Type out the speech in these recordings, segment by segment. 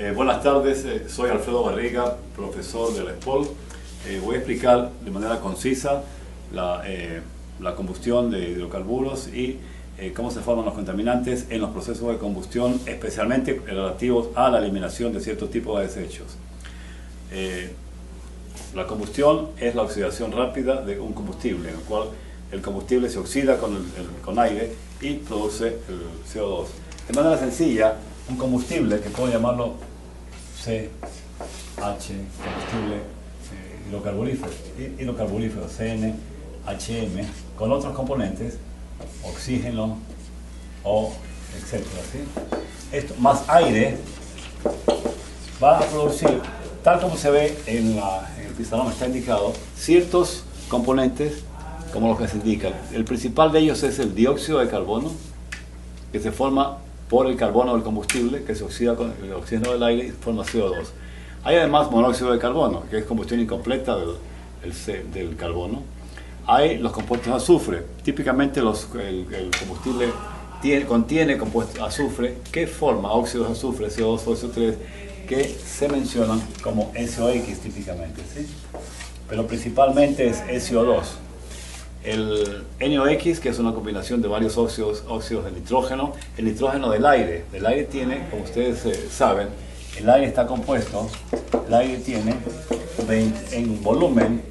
Buenas tardes, soy Alfredo Barriga, profesor de la ESPOL. Voy a explicar de manera concisa la combustión de hidrocarburos y cómo se forman los contaminantes en los procesos de combustión, especialmente relativos a la eliminación de ciertos tipos de desechos. La combustión es la oxidación rápida de un combustible, en el cual el combustible se oxida con aire y produce el CO2. De manera sencilla, un combustible, que puedo llamarlo combustible hidrocarburífero, CNHM, con otros componentes, oxígeno, O, etc. ¿sí? Esto más aire va a producir, tal como se ve en el pizarrón está indicado, ciertos componentes como los que se indican. El principal de ellos es el dióxido de carbono, que se forma por el carbono del combustible, que se oxida con el oxígeno del aire y forma CO2. Hay además monóxido de carbono, que es combustión incompleta del carbono. Hay los compuestos de azufre. Típicamente el combustible contiene compuestos de azufre que forma óxidos de azufre, CO2 o SO3, que se mencionan como SOX típicamente, ¿sí? Pero principalmente es SO2. El NOx, que es una combinación de varios óxidos de nitrógeno. El nitrógeno del aire tiene, como ustedes saben, el aire está compuesto, el aire tiene en volumen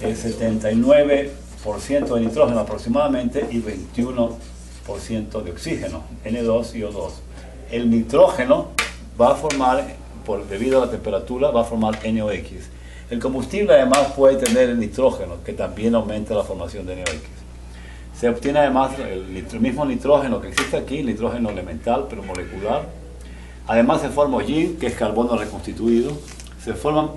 el 79% de nitrógeno aproximadamente y 21% de oxígeno, N2 y O2. El nitrógeno va a formar, debido a la temperatura, va a formar NOx. El combustible además puede tener el nitrógeno, que también aumenta la formación de NOx. Se obtiene además el mismo nitrógeno que existe aquí, nitrógeno elemental, pero molecular. Además se forma hollín, que es carbono reconstituido.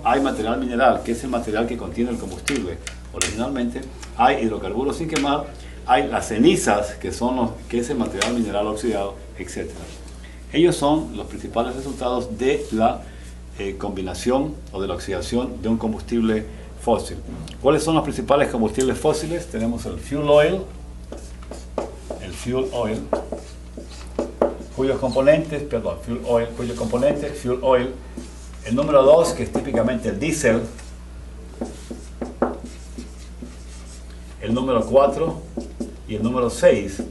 Hay material mineral, que es el material que contiene el combustible. Originalmente hay hidrocarburos sin quemar, hay las cenizas, que es el material mineral oxidado, etc. Ellos son los principales resultados de la combinación o de la oxidación de un combustible fósil. ¿Cuáles son los principales combustibles fósiles? Tenemos el fuel oil, cuyos componentes, fuel oil, el número 2, que es típicamente el diésel, el número 4 y el número 6.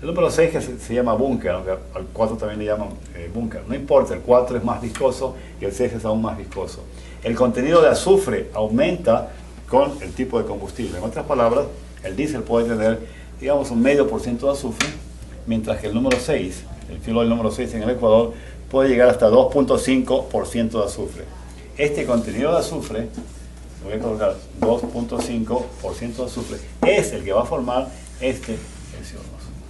El número 6 que se llama búnker, aunque al 4 también le llaman búnker. No importa, el 4 es más viscoso y el 6 es aún más viscoso. El contenido de azufre aumenta con el tipo de combustible. En otras palabras, el diésel puede tener, digamos, un 0,5% de azufre, mientras que el número 6, el fuel oil número 6 en el Ecuador, puede llegar hasta 2,5% de azufre. Este contenido de azufre, voy a colocar 2,5% de azufre, es el que va a formar el CO2.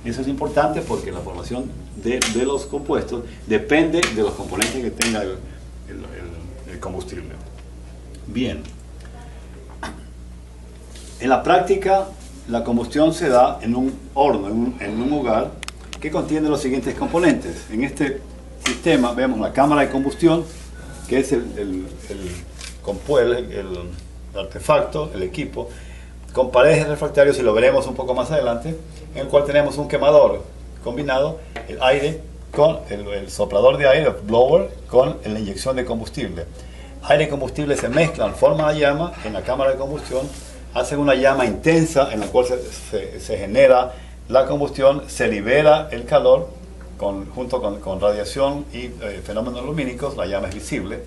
Y eso es importante porque la formación de los compuestos depende de los componentes que tenga el combustible. Bien. En la práctica, la combustión se da en un horno, en un hogar, que contiene los siguientes componentes. En este sistema vemos la cámara de combustión, que es el artefacto, el equipo, con paredes refractarios, y lo veremos un poco más adelante, en el cual tenemos un quemador combinado, el aire con el soplador de aire, el blower, con la inyección de combustible. Aire y combustible se mezclan, forman la llama en la cámara de combustión, hacen una llama intensa en la cual se genera la combustión, se libera el calor junto con radiación y fenómenos lumínicos, la llama es visible,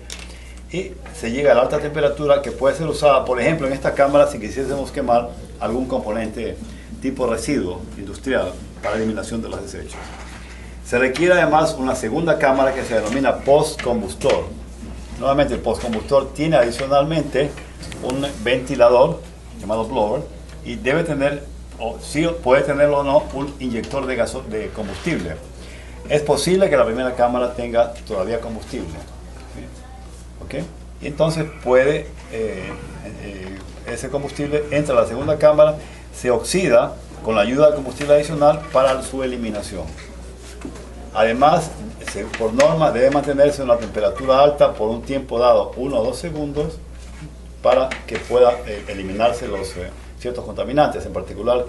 y se llega a la alta temperatura que puede ser usada, por ejemplo, en esta cámara si quisiésemos quemar algún componente tipo residuo industrial para eliminación de los desechos. Se requiere además una segunda cámara que se denomina postcombustor. Nuevamente, el postcombustor tiene adicionalmente un ventilador llamado blower y debe tener, o sí puede tenerlo o no, un inyector de combustible. Es posible que la primera cámara tenga todavía combustible. ¿Okay? Y entonces ese combustible entra a la segunda cámara, se oxida con la ayuda del combustible adicional para su eliminación. Además, por norma debe mantenerse en una temperatura alta por un tiempo dado, 1 o 2 segundos, para que pueda eliminarse ciertos contaminantes, en particular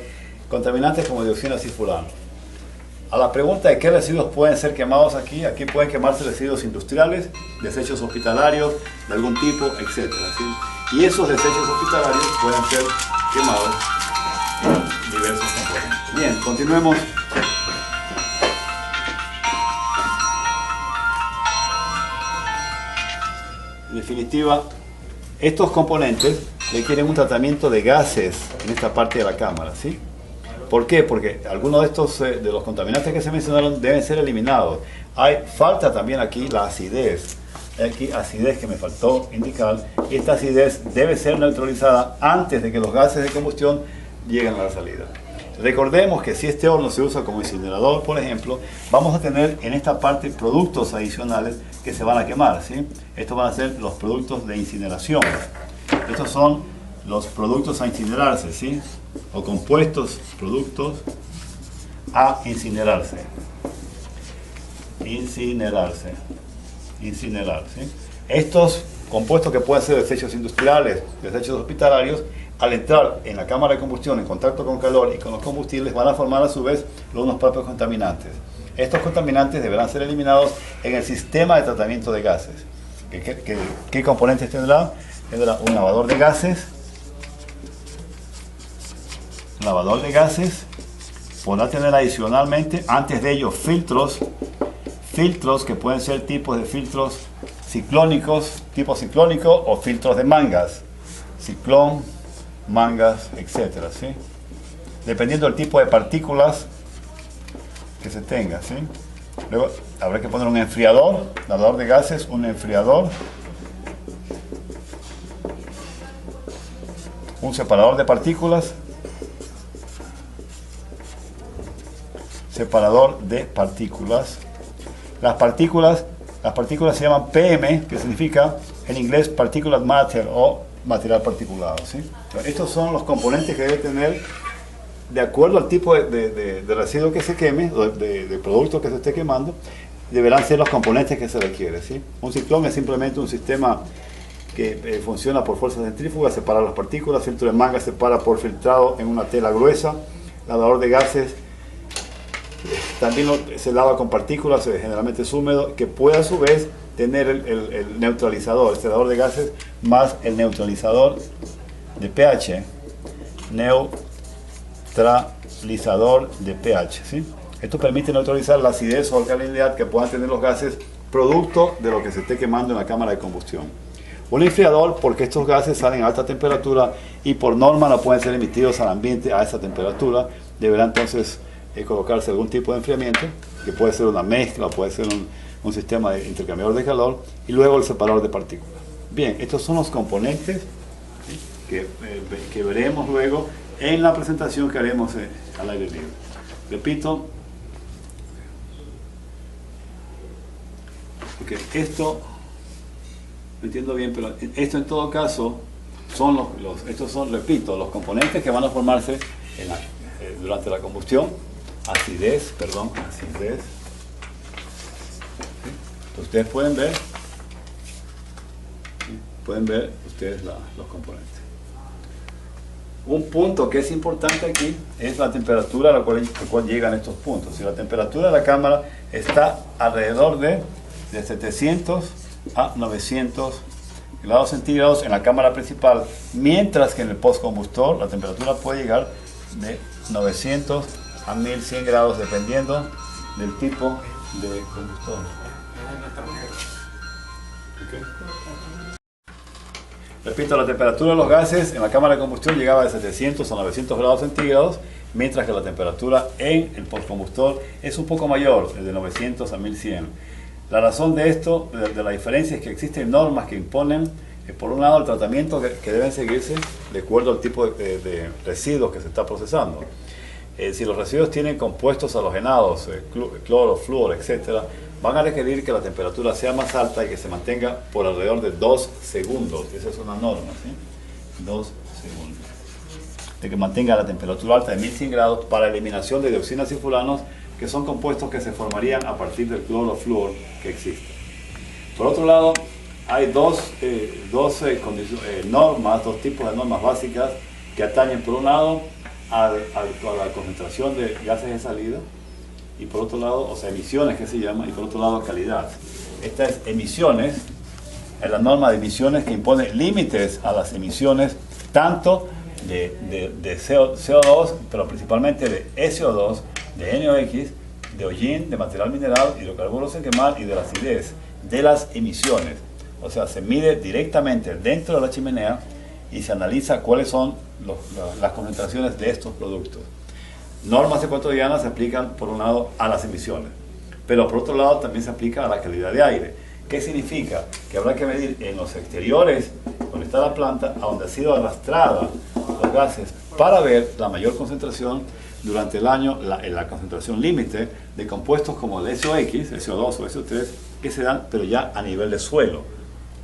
contaminantes como dioxinas y furano. A la pregunta de qué residuos pueden ser quemados aquí pueden quemarse residuos industriales, desechos hospitalarios de algún tipo, etc. ¿sí? Y esos desechos hospitalarios pueden ser quemados en diversos componentes. Bien, continuemos. En definitiva, estos componentes requieren un tratamiento de gases en esta parte de la cámara, ¿sí? ¿Por qué? Porque algunos de estos de los contaminantes que se mencionaron deben ser eliminados. Falta también aquí la acidez. Hay aquí acidez que me faltó indicar. Y esta acidez debe ser neutralizada antes de que los gases de combustión lleguen a la salida. Recordemos que si este horno se usa como incinerador, por ejemplo, vamos a tener en esta parte productos adicionales que se van a quemar, ¿sí? Estos van a ser los productos de incineración. Estos son los productos a incinerarse, ¿sí? O compuestos productos a incinerarse. Incinerar, ¿sí? Estos compuestos que pueden ser desechos industriales, desechos hospitalarios, al entrar en la cámara de combustión en contacto con calor y con los combustibles van a formar a su vez unos propios contaminantes. Estos contaminantes deberán ser eliminados en el sistema de tratamiento de gases. ¿Qué componentes tendrá? Tendrá un lavador de gases. Podrá tener adicionalmente, antes de ello, filtros que pueden ser tipos de filtros ciclónicos, tipo ciclónico o filtros de mangas, ciclón, mangas, etcétera, ¿sí? Dependiendo del tipo de partículas que se tenga, ¿sí? Luego habrá que poner un enfriador, lavador de gases, un enfriador, un separador de partículas, Las partículas se llaman PM, que significa en inglés particulate matter o material particulado, ¿sí? Estos son los componentes que debe tener de acuerdo al tipo de residuo que se queme, de producto que se esté quemando, deberán ser los componentes que se requiere, ¿sí? Un ciclón es simplemente un sistema que funciona por fuerza centrífuga, separa las partículas. Filtro de manga separa por filtrado en una tela gruesa. Lavador de gases también se lava con partículas, generalmente es húmedo, que puede a su vez tener el neutralizador, este lavador de gases más el neutralizador de pH, neutralizador de pH, ¿sí? Esto permite neutralizar la acidez o alcalinidad que puedan tener los gases producto de lo que se esté quemando en la cámara de combustión. Un enfriador, porque estos gases salen a alta temperatura y por norma no pueden ser emitidos al ambiente a esa temperatura, deberá entonces colocarse algún tipo de enfriamiento, que puede ser una mezcla, puede ser un sistema de intercambiador de calor, y luego el separador de partículas. Bien, estos son los componentes, ¿sí? que veremos luego en la presentación que haremos al aire libre. Repito, porque esto, no entiendo bien, pero esto en todo caso son estos son, repito, los componentes que van a formarse durante la combustión. Acidez. ¿Sí? Entonces, ustedes pueden ver ustedes los componentes. Un punto que es importante aquí es la temperatura a la cual llegan estos puntos. Si la temperatura de la cámara está alrededor de 700 a 900 grados centígrados en la cámara principal, mientras que en el postcombustor la temperatura puede llegar de 900 a 1100 grados dependiendo del tipo de combustor. Okay. Repito, la temperatura de los gases en la cámara de combustión llegaba de 700 a 900 grados centígrados, mientras que la temperatura en el postcombustor es un poco mayor, de 900 a 1100. La razón de esto, de la diferencia, es que existen normas que imponen, por un lado, el tratamiento que deben seguirse de acuerdo al tipo de residuos que se está procesando. Si los residuos tienen compuestos halogenados, cloro, flúor, etc., van a requerir que la temperatura sea más alta y que se mantenga por alrededor de 2 segundos. Esa es una norma, ¿sí? 2 segundos. De que mantenga la temperatura alta de 1100 grados para eliminación de dioxinas y furanos, que son compuestos que se formarían a partir del cloro, flúor que existe. Por otro lado, hay dos tipos de normas básicas que atañen, por un lado, a la concentración de gases de salida y por otro lado, o sea, emisiones que se llama, y por otro lado calidad. Estas emisiones, es la norma de emisiones que impone límites a las emisiones tanto de CO2, pero principalmente de SO2, de NOx, de hollín, de material mineral, hidrocarburos sin quemar y de la acidez de las emisiones. O sea, se mide directamente dentro de la chimenea y se analiza cuáles son las concentraciones de estos productos. Normas ecuatorianas se aplican, por un lado, a las emisiones, pero por otro lado también se aplica a la calidad de aire. ¿Qué significa? Que habrá que medir en los exteriores, donde está la planta, a donde ha sido arrastrada los gases, para ver la mayor concentración durante el año, la concentración límite de compuestos como el SOx, SO2 o SO3, que se dan, pero ya a nivel de suelo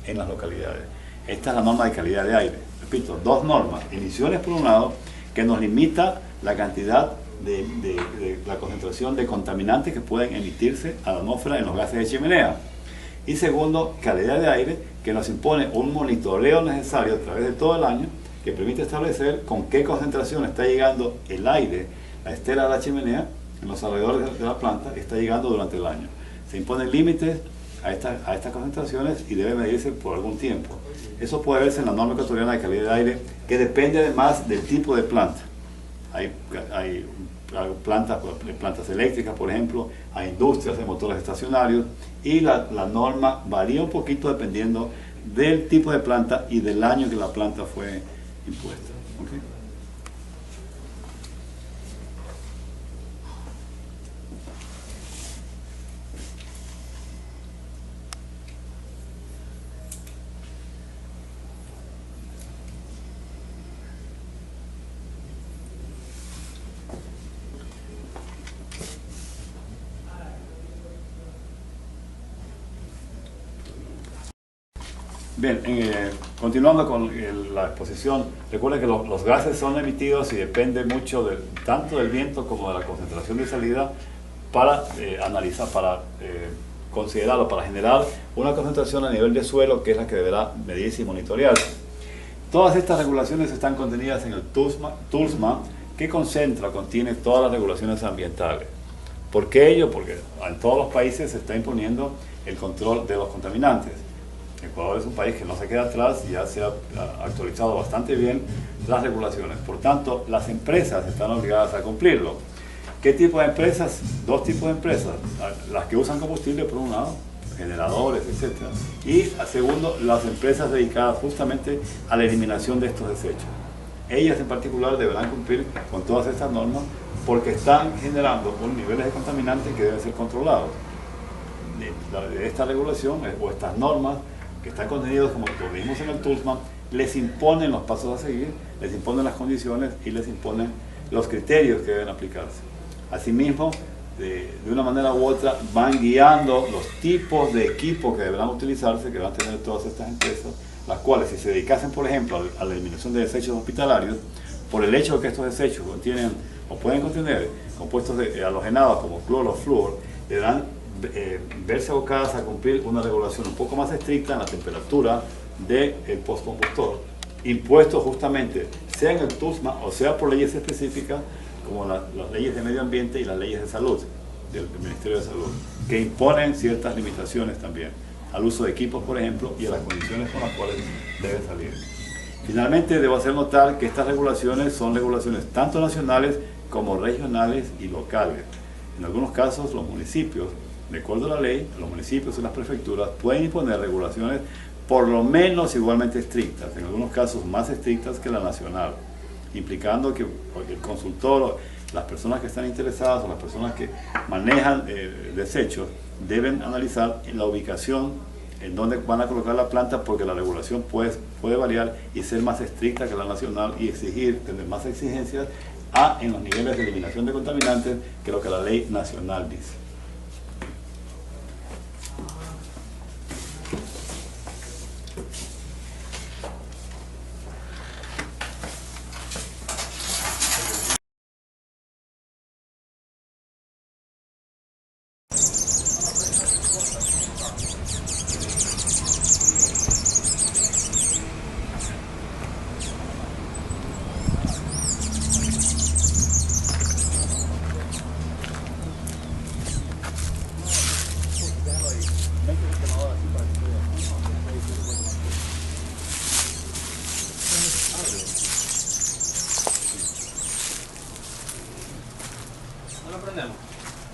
en las localidades. Esta es la norma de calidad de aire. Repito, dos normas. Emisiones por un lado, que nos limita la cantidad de la concentración de contaminantes que pueden emitirse a la atmósfera en los gases de chimenea. Y segundo, calidad de aire, que nos impone un monitoreo necesario a través de todo el año, que permite establecer con qué concentración está llegando el aire, la estela de la chimenea, en los alrededores de la planta, está llegando durante el año. Se imponen límites a estas concentraciones y debe medirse por algún tiempo. Eso puede verse en la norma ecuatoriana de calidad de aire, que depende además del tipo de planta. Hay plantas eléctricas, por ejemplo, hay industrias de motores estacionarios, y la norma varía un poquito dependiendo del tipo de planta y del año que la planta fue impuesta. ¿Okay? Bien, continuando con la exposición, recuerden que los gases son emitidos y depende mucho tanto del viento como de la concentración de salida para analizar, para considerarlo, para generar una concentración a nivel de suelo que es la que deberá medirse y monitorearse. Todas estas regulaciones están contenidas en el TULSMA, que contiene todas las regulaciones ambientales. ¿Por qué ello? Porque en todos los países se está imponiendo el control de los contaminantes. Ecuador es un país que no se queda atrás y ya se ha actualizado bastante bien las regulaciones. Por tanto, las empresas están obligadas a cumplirlo. ¿Qué tipo de empresas? Dos tipos de empresas. Las que usan combustible, por un lado, generadores, etc. Y, segundo, las empresas dedicadas justamente a la eliminación de estos desechos. Ellas en particular deberán cumplir con todas estas normas porque están generando unos niveles de contaminantes que deben ser controlados. Esta regulación o estas normas que están contenidos, como lo vimos en el TULSMA, les imponen los pasos a seguir, les imponen las condiciones y les imponen los criterios que deben aplicarse. Asimismo, de una manera u otra, van guiando los tipos de equipos que deberán utilizarse, que van a tener todas estas empresas, las cuales, si se dedicasen, por ejemplo, a la eliminación de desechos hospitalarios, por el hecho de que estos desechos contienen o pueden contener compuestos halogenados como cloro o flúor, deberán verse abocadas a cumplir una regulación un poco más estricta en la temperatura del postcombustor, impuesto justamente sea en el TUSMA o sea por leyes específicas como las leyes de medio ambiente y las leyes de salud del Ministerio de Salud, que imponen ciertas limitaciones también al uso de equipos, por ejemplo, y a las condiciones con las cuales deben salir. Finalmente, debo hacer notar que estas regulaciones son regulaciones tanto nacionales como regionales y locales. En algunos casos, los municipios, de acuerdo a la ley, los municipios y las prefecturas pueden imponer regulaciones por lo menos igualmente estrictas, en algunos casos más estrictas que la nacional, implicando que el consultor, las personas que están interesadas o las personas que manejan desechos deben analizar en la ubicación en donde van a colocar la planta, porque la regulación puede variar y ser más estricta que la nacional y tener más exigencias en los niveles de eliminación de contaminantes que lo que la ley nacional dice.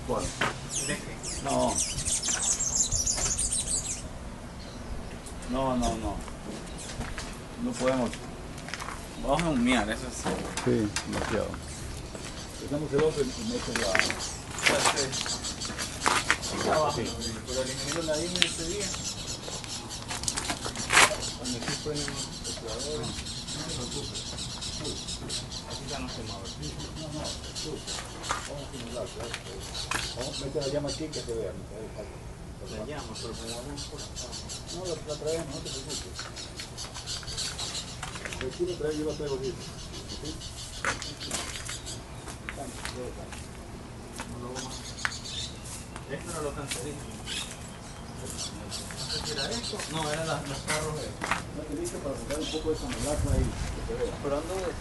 ¿Cuál? No. No podemos. Vamos a humear, eso sí. Sí, demasiado. Dejamos el otro y meto la... Abajo, pero el ingeniero la línea ese día. Cuando aquí ponen los ecuadores, no se preocupe. Aquí ya no se mueve. Vamos a meter la llama aquí que se vea. La llama, pero como vamos por acá. No, la traemos, no te preocupes. Si tú lo traes, yo la traigo aquí. Esto no lo cancelé. ¿Era esto? No, eran los carros de... No te dice para sacar un poco de esa melaza ahí, que se vea. ¿Pero ando de...?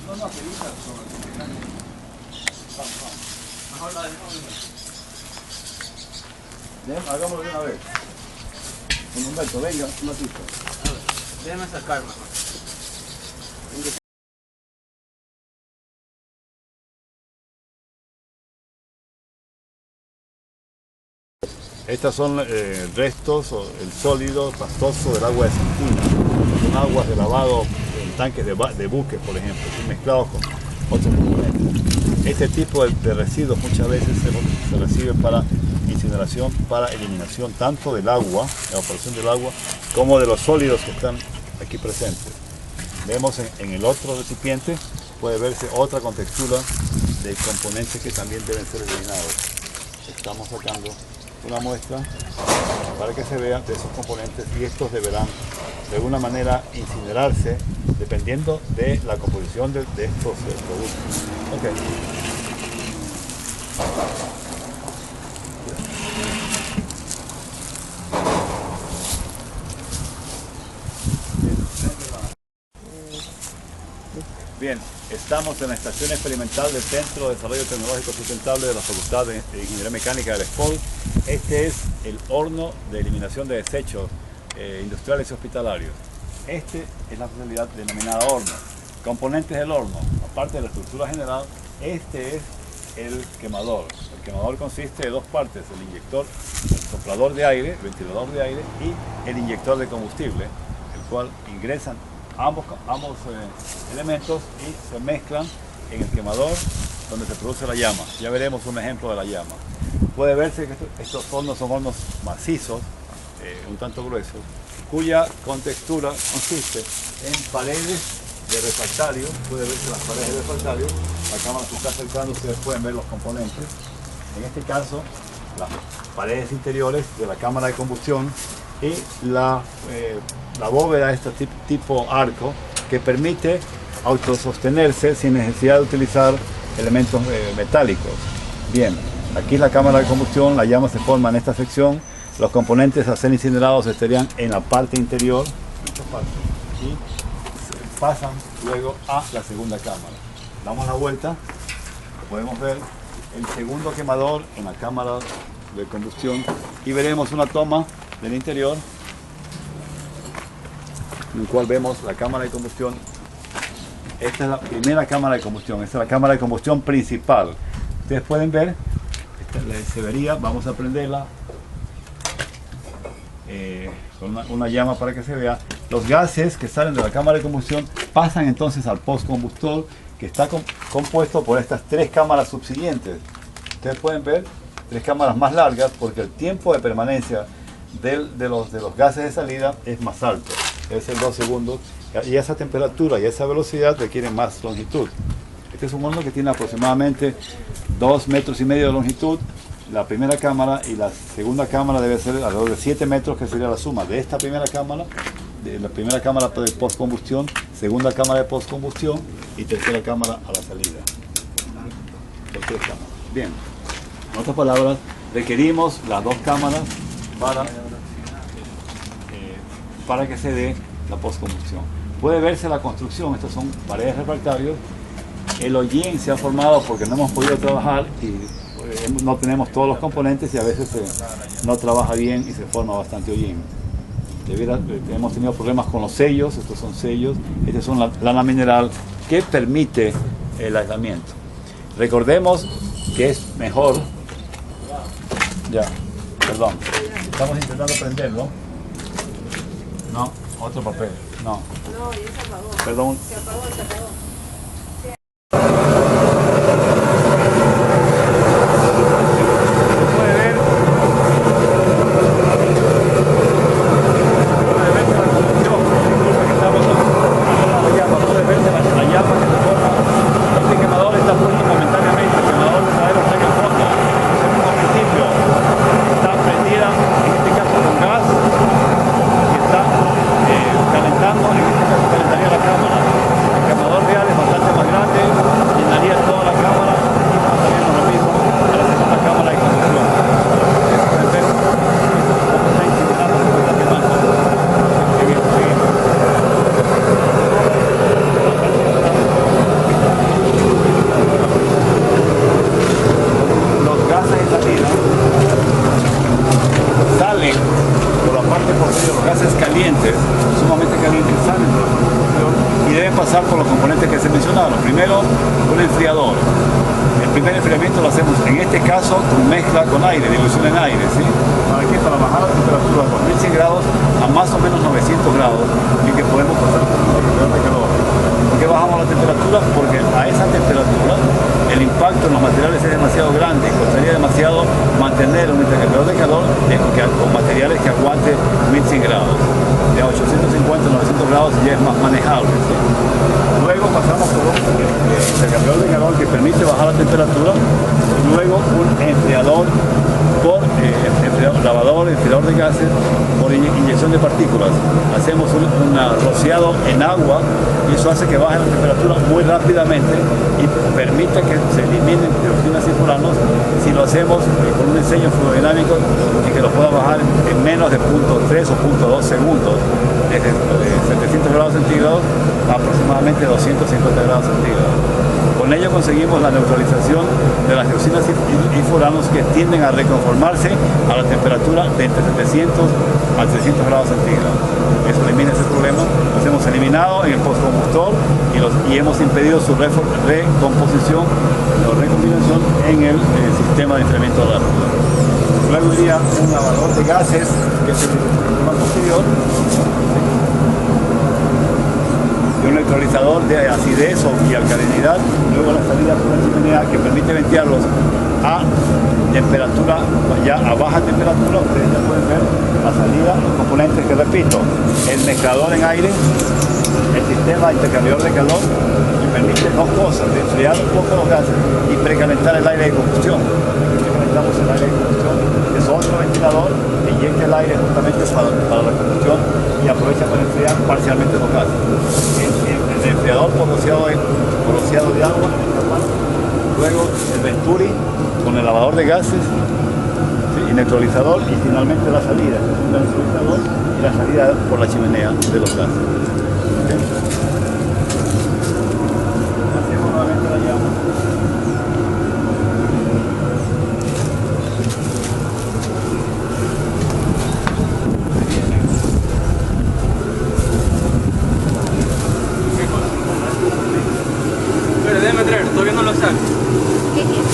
No, pelita sobre el Mejor la dejamos. hagámoslo de una vez. Un Humberto, venga, una pista. A ver, déjame sacar mejor. Estas son restos o el sólido pastoso del agua de Santina. Son aguas de lavado en tanques de buques, por ejemplo, mezclados con otros componentes. Este tipo de residuos muchas veces se reciben para incineración, para eliminación tanto del agua, la evaporación del agua, como de los sólidos que están aquí presentes. Vemos en el otro recipiente, puede verse otra contextura de componentes que también deben ser eliminados. Estamos sacando una muestra para que se vea de esos componentes y estos deberán de alguna manera incinerarse dependiendo de la composición de estos productos. Okay. Bien, estamos en la estación experimental del Centro de Desarrollo Tecnológico Sustentable de la Facultad de Ingeniería Mecánica del SPOL. Este es el horno de eliminación de desechos industriales y hospitalarios. Este es la facilidad denominada horno. Componentes del horno, aparte de la estructura general, este es el quemador. El quemador consiste de dos partes, el inyector, el soplador de aire, el ventilador de aire y el inyector de combustible, el cual ingresan ambos elementos y se mezclan en el quemador donde se produce la llama. Ya veremos un ejemplo de la llama. Puede verse que estos hornos son hornos macizos, un tanto gruesos, cuya contextura consiste en paredes de refractario. Puede verse las paredes de refractario. La cámara se está acercando, ustedes pueden ver los componentes. En este caso, las paredes interiores de la cámara de combustión y la bóveda de este tipo arco que permite autosostenerse sin necesidad de utilizar elementos metálicos. Bien, aquí es la cámara de combustión, la llama se forma en esta sección, los componentes a ser incinerados estarían en la parte interior y pasan luego a la segunda cámara. Damos la vuelta, podemos ver el segundo quemador en la cámara de combustión y veremos una toma del interior en el cual vemos la cámara de combustión. Esta es la primera cámara de combustión, esta es la cámara de combustión principal. Ustedes pueden ver, se vería, vamos a prenderla con una llama para que se vea. Los gases que salen de la cámara de combustión pasan entonces al postcombustor, que está compuesto por estas tres cámaras subsiguientes. Ustedes pueden ver tres cámaras más largas porque el tiempo de permanencia de los gases de salida es más alto, es el 2 segundos, y esa temperatura y esa velocidad requieren más longitud. Este es un horno que tiene aproximadamente 2,5 metros de longitud, la primera cámara, y la segunda cámara debe ser alrededor de 7 metros, que sería la suma de esta primera cámara, de la primera cámara de postcombustión, segunda cámara de postcombustión y tercera cámara a la salida. Tercera cámara. Bien, en otras palabras, requerimos las dos cámaras para que se dé la postcombustión. Puede verse la construcción, estas son paredes refractarios. El hollín se ha formado porque no hemos podido trabajar y no tenemos todos los componentes y a veces no trabaja bien y se forma bastante hollín. Hemos tenido problemas con los sellos, estos son sellos, estos son la lana mineral que permite el aislamiento. Recordemos que es mejor. Ya, perdón. Estamos intentando prenderlo. No, otro papel. No. No, ya se apagó. Perdón. Se apagó, se apagó. Puede ver la conducción, disculpa que estamos con la llama, puede verse la llama que se forma. Este quemador está puesto momentáneamente, el quemador verdadero está en el fondo. En un principio está prendida, en este caso con gas, y está calentando, en este caso calentaría la cámara. El quemador real es bastante más grande, llenaría toda la cámara y pasaríamos lo mismo a la segunda cámara de conducción. Pueden ver cómo está incinerando, cómo está quemando. Los gases de salida salen por la parte posterior, los gases calientes, sumamente calientes, salen por la parte posterior y deben pasar por los componentes que se mencionaron. Primero, un enfriador. El primer enfriamiento lo hacemos, en este caso, con mezcla con aire, dilución en aire, ¿sí? ¿Para qué? Para bajar la temperatura de 2100 grados a más o menos 900 grados y que podemos pasar por un contenedor de calor. ¿Por qué bajamos la temperatura? Porque a esa temperatura el impacto en los materiales es demasiado grande y costaría demasiado mantener un intercambiador de calor con materiales que aguante 1100 grados. De 850 a 900 grados ya es más manejable, ¿sí? Luego pasamos por un intercambiador de calor que permite bajar la temperatura, luego un enfriador por lavador, enfriador de gases por inyección de partículas. Hacemos un rociado en agua y eso hace que baje la temperatura muy rápidamente y permite que se eliminen dioxinas y furanos si lo hacemos con un diseño fluorodinámico y que lo pueda bajar en menos de 0.3 o 0.2 segundos, desde 700 grados centígrados a aproximadamente 250 grados centígrados. Con ello conseguimos la neutralización de las dioxinas y furanos que tienden a reconformarse a la temperatura de entre 700 a 300 grados centígrados. Eso elimina ese problema. Los hemos eliminado en el postcombustor y hemos impedido su recomposición o recombinación en el sistema de enfriamiento rápido. Luego iría un lavador de gases que es el sistema posterior, y un neutralizador de acidez y alcalinidad, luego la salida por la chimenea que permite ventearlos a temperatura, ya a baja temperatura. Ustedes ya pueden ver la salida, los componentes que repito, el mezclador en aire, el sistema intercambiador de calor, que permite dos cosas: de enfriar un poco los gases y precalentar el aire de combustión. Precalentamos el aire de combustión, es otro ventilador que inyecta el aire justamente para la combustión y aprovecha para enfriar parcialmente los gases. El enfriador por rociado de agua, luego el Venturi con el lavador de gases, ¿sí? Y neutralizador, y finalmente la salida, el neutralizador y la salida por la chimenea de los gases. ¿Okay? Hacemos nuevamente la llama. Pero déjame traer, todavía no lo saco. ¿Qué quieres?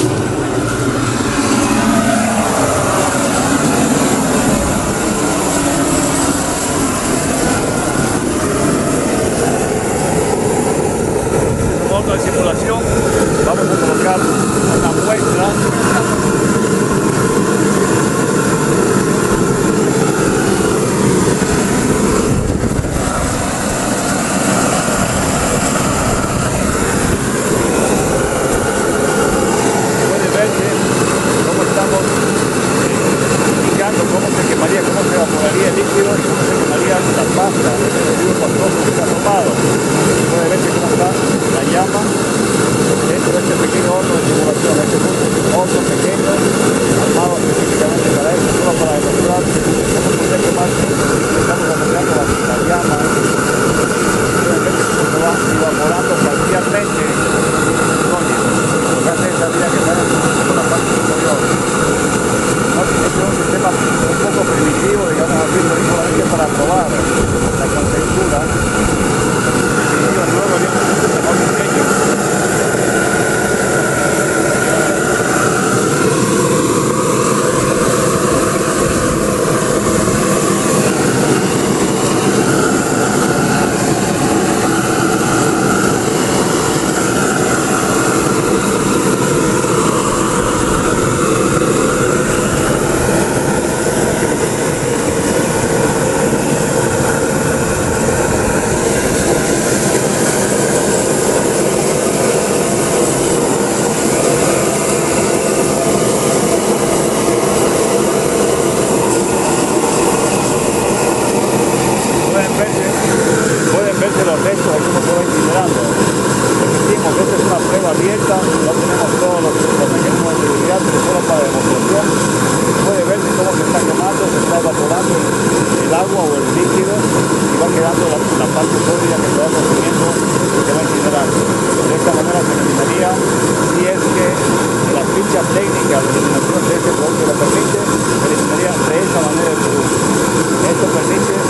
eliminación de este producto lo permite, eliminaría de esta manera el producto. Esto permite, de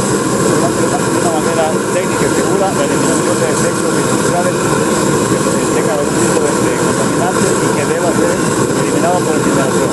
una manera técnica y segura, la eliminación de desechos industriales que tengan algún tipo de contaminante y que deba ser eliminado por incineración.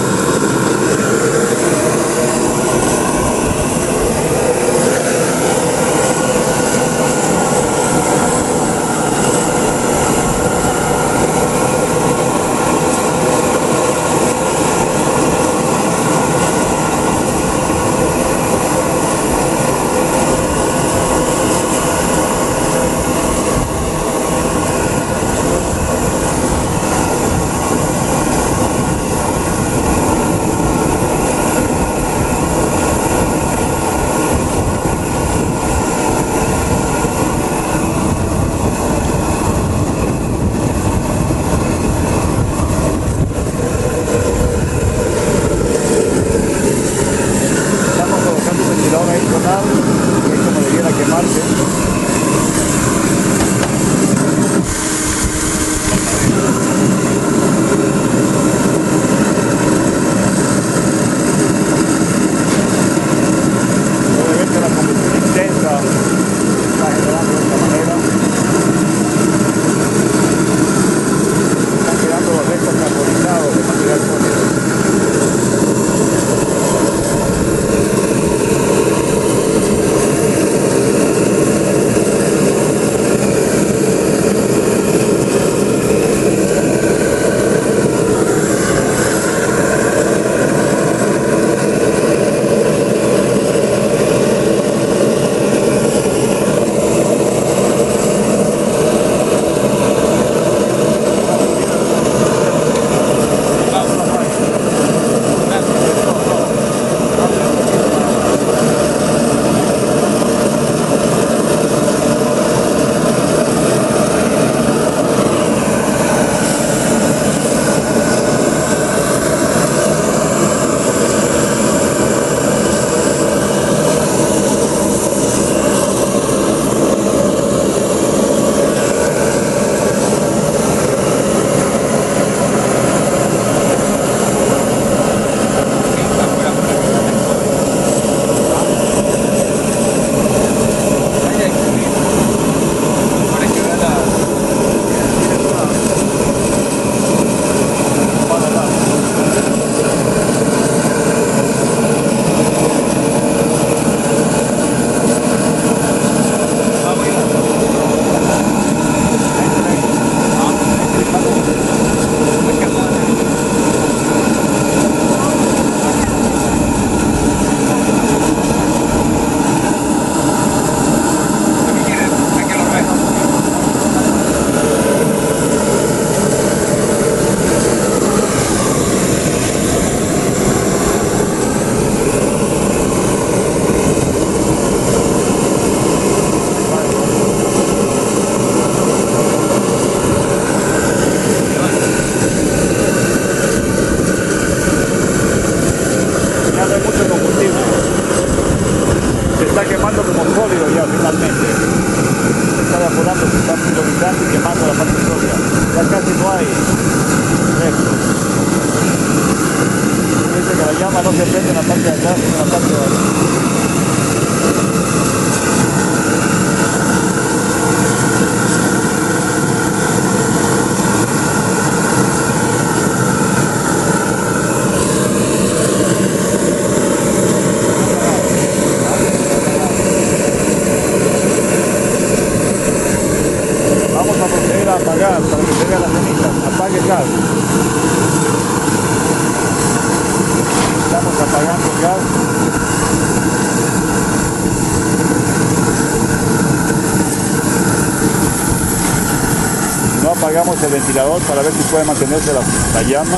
Apagamos el ventilador para ver si puede mantenerse la llama.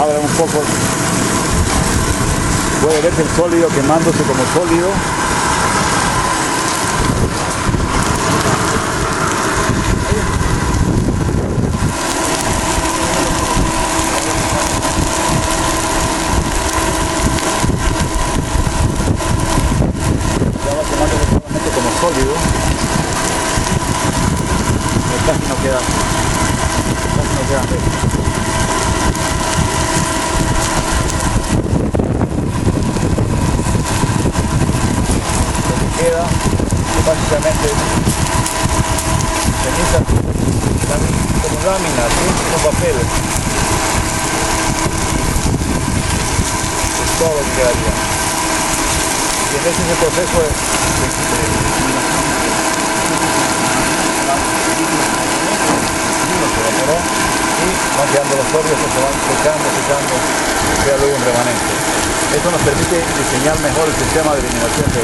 Abra un poco. Puede verse el sólido quemándose como sólido. Ya va quemándose solamente como sólido. Casi no queda. mismo papel. Es todo lo que quedaría. Y ese es el proceso de y van quedando los óleos que se van secando, queda luego un remanente. Esto nos permite diseñar mejor el sistema de eliminación de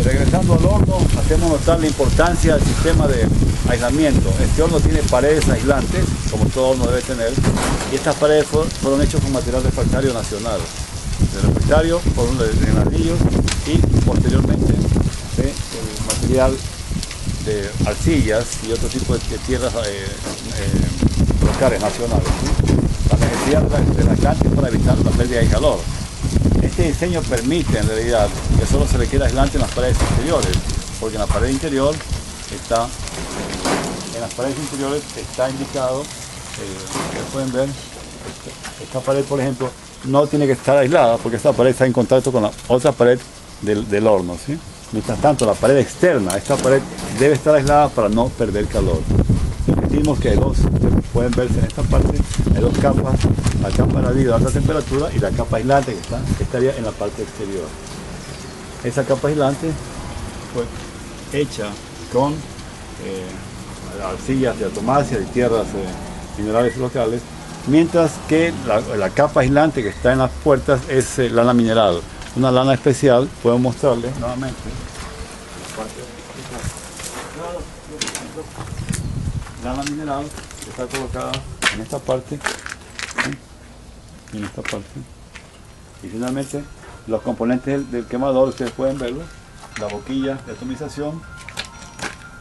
regresando al horno, hacemos notar la importancia del sistema de aislamiento. Este horno tiene paredes aislantes, como todo horno debe tener, y estas paredes fueron hechas con material refractario nacional. De refractario, fueron de ladrillos y posteriormente de material de arcillas y otro tipo de tierras locales, nacionales, ¿sí? La necesidad del aislante para evitar la pérdida de calor. Este diseño permite en realidad que solo se requiera aislante en las paredes exteriores, porque en la pared interior está, en las paredes interiores está indicado, ustedes pueden ver, esta pared por ejemplo no tiene que estar aislada porque esta pared está en contacto con la otra pared del horno, ¿sí? Mientras tanto la pared externa, esta pared debe estar aislada para no perder calor. Repetimos que pueden verse en esta parte, hay dos capas, la capa de vidrio de alta temperatura y la capa aislante que estaría en la parte exterior. Esa capa aislante fue hecha con arcillas de atomacia y tierras minerales locales, mientras que la capa aislante que está en las puertas es lana mineral, una lana especial. Puedo mostrarles nuevamente. Lana mineral que está colocada en esta parte, ¿sí? En esta parte, y finalmente los componentes del quemador, ustedes pueden verlo, la boquilla de atomización,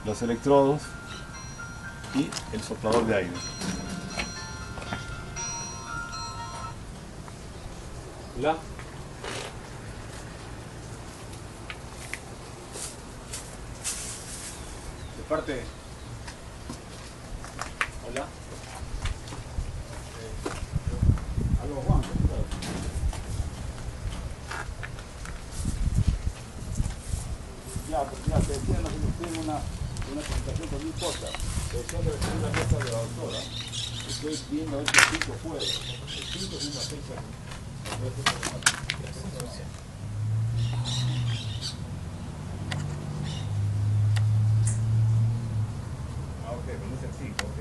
los electrodos y el soplador de aire. Hola. De parte. Hola. A los Juan, ya, te decía, no tiene una presentación que no importa. Te decía que recibí la mesa de la doctora. Estoy viendo a ver si el 5 puede. El 5 es una fecha. Ah, ok, pero no es el 5, ok.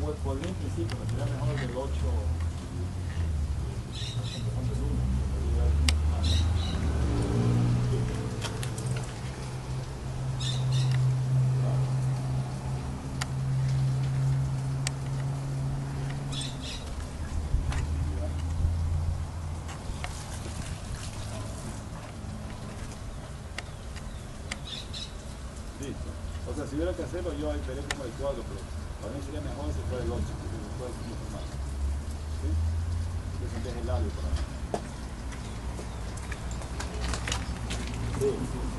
Pues podría en principio, me sería mejor el del 8. Listo. O sea, si hubiera que hacerlo, yo ahí veré como el cuadro, pero para mí sería mejor si fuera el 8, porque después es mucho más. ¿Sí? Que se deje el labio para mí. Sí, sí.